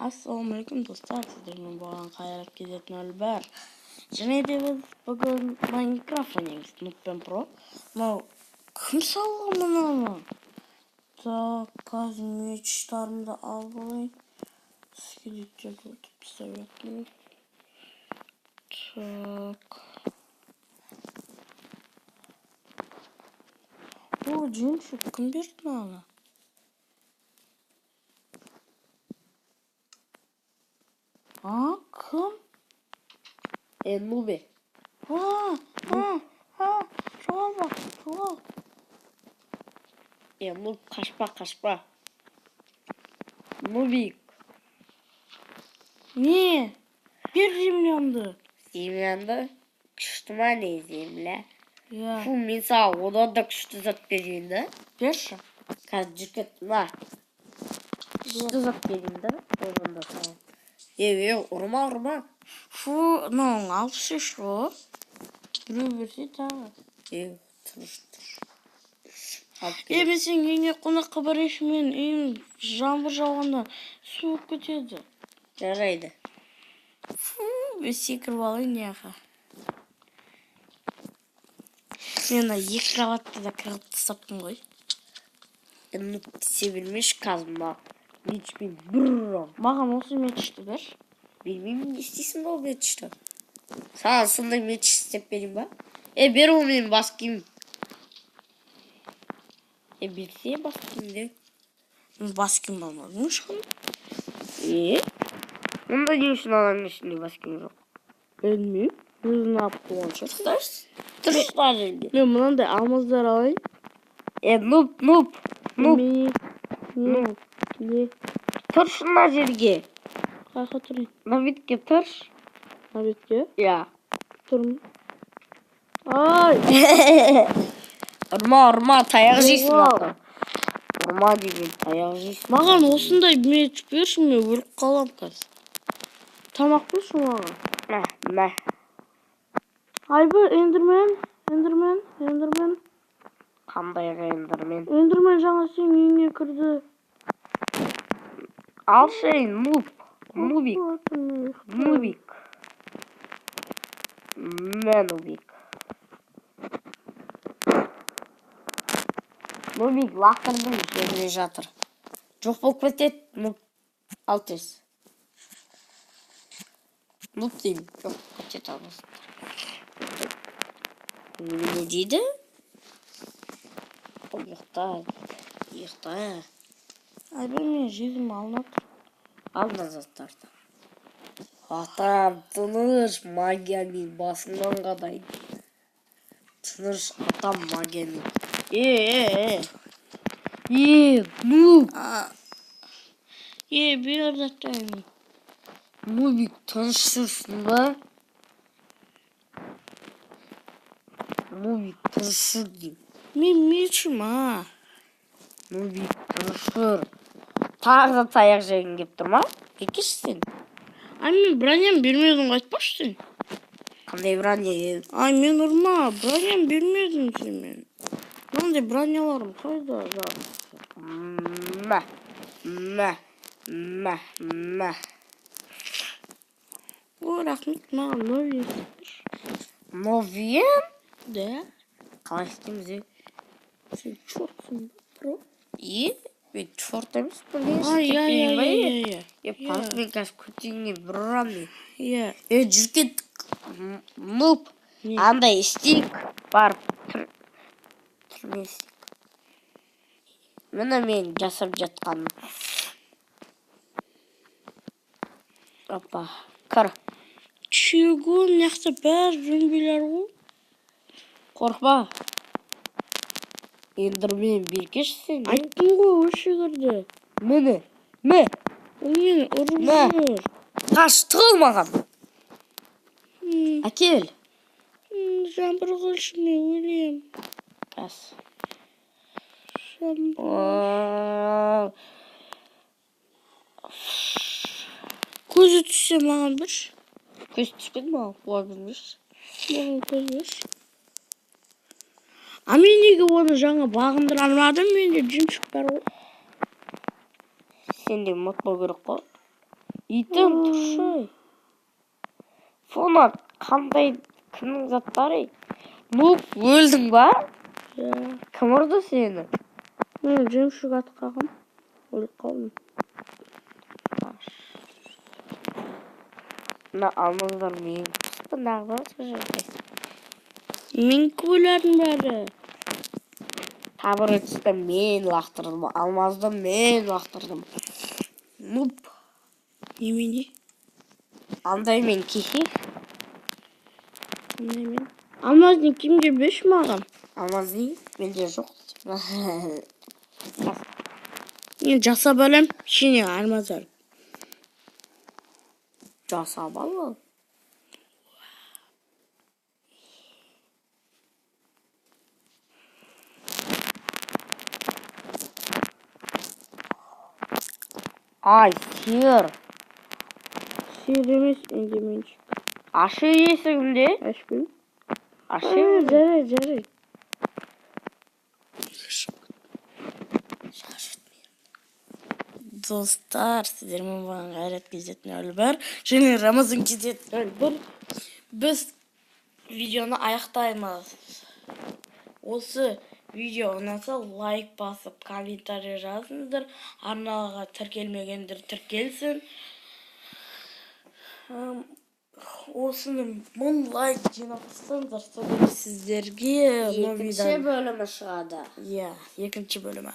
Assalamualaikum dostlar, sizlerle bu Hayrat Gezet'in Ölber. Және де біз бүгін Minecraft ойнаймыз, Notepad Pro. Мынау кім салған мынаны? Так, қазір мечтарымды алып алайын. Скелеттерді өтіп тастап. Так. О, жемшік, кім берді маған? Кім? Нубе. Жоғал бақ, жоғал. Нуб, қашпа. Нубик. Не? Бер землямды. Землянды? Күшті ма не земля? Фу, мен саған одан да күшті зат берейін да. Берші. Қазір жүркет, на. Күшті зат берейін да. Одан да саған. Ұрма. Фу, мынауың алшы шо. Біреу берсе тағы. Тұрыш. Мен сен үйіне қонаққа барайыншы, мен үйім жаңбыр жауғанда су болып кетеді. Жарайды. Фу, мен секіріп алайын яға. Мен екі кроватты да кіріп тастаппын ғой. Тісе бермеш қазым мечпен бұррам. Маған осы мечті бер. Білмеймін, не істейсің ба ол мечті? Саған сондай меч істеп берейін ба? Бер ол мен бас киім. Берсе бас киімді. Бас киім болмадың шын? Мұнда не үшін алаңның ішінде бас киім жоқ? Білмеймін. Өзін алып қойған шығар. Тұрышта жерде. Мен мұнандай алмаздар алайын. Нуп. Не? Тұршы мына жерге. Қайқа тұрайын? На бетке тұрш. На бетке? Я. Тұрмын. Ай! Ұрма, таяқ жейсің ата. Ұрма деген таяқ жейсің. Маған осындай меч берші, мен өліп қалам қазір. Тамақ берші маған. Мә. Ай бір, эндермен. Қандай эндермен? Эндермен жаңа сен үйіне кірді. Алшайын, нубик. Нубик лақтырдың жерде жатыр. Жоқ болып кетеді, нуб. Ал тез. Нуб деймін, жоқ кетеді алғасын. Не дейді? Ол ұйықта. Ай бір, мен жегім алынады. Алына заттарды. Атам, тыныш, магиямен басыңнан қадайды. Тыныш, атам магиямен. Нуб. Бер заттайын. Нубик, тыныш жүрсің ба? Нубик, тыныш жүр дейм. Мен мечім, Нубик, тыныш жүр. Тағы да таяқ жегін кеп тұр ма? Кекеш сен. Ай, мен броням бермедің қайтпашы сен. Қандай броня? Ай, мен ұрма, броням бермедің сен мен. Мынандай броняларым қайда Мә. О, рахмет, маған новин. Новин? Да? Қалай істейміз? Сен чортсың, бро. Мен чорт емес білген Ай. Панк мен қазір көтеңе бұррам мен. Жүркет. Нуп. Андай істейік. Барып түрмесік. Мені мен жасап жатқаным. Опа. Кір. Чего? Мынақты бәрі зомбилер ғой. Қорқпа. Эндермен беркеш сен. Айттым ғой, өші кірді. Мені. Ол мені ұрып жүр. Қаш, тұғыл маған. Әкел. Жаңбыр қылшы, мен өлем. Қас. Көзі түссе маған бірш. Көз түспеді маған, қуа білмеш. Маған көз бірш. Мен неге оны жаңа бағындыра алмадым, менде жүмшік бар ғой. Сенде мод бол керек қой. Итің тұршы. Фона қандай кімнің заттары? Ну, өлдің ба? Кім ұрды сені? Мен жемшік атқағым. Өліп қалдым. Мына алмаздар мен құсты нағыз жерде. Мен көйлердің бәрі. Табыр етісті мен лақтырдым, алмазды мен лақтырдым. Нуп. Немене? Андай мен кеше. Немен? Алмаздың кімге беш маған? Алмаз не? Менде жоқ. Мен жасап әлем, шене алмаз әлем. Жасап ал. Ай, сиыр. Сиыр емес, меншік. Ашы есігімде. Ашпын. Ашы. Жарай. Достар, сіздермен болған Қайрат KZ01 және Рамазан KZ01. Біз видеоны аяқтаймыз. Осы видео ұнаса лайк басып, комментарий жазыңыздар. Арнаға тіркелмегендер тіркелсін. Осыны 1000 лайк жинақтасаңыздар, сіздерге екінші бөлімі шығады. Иә, екінші бөлімі.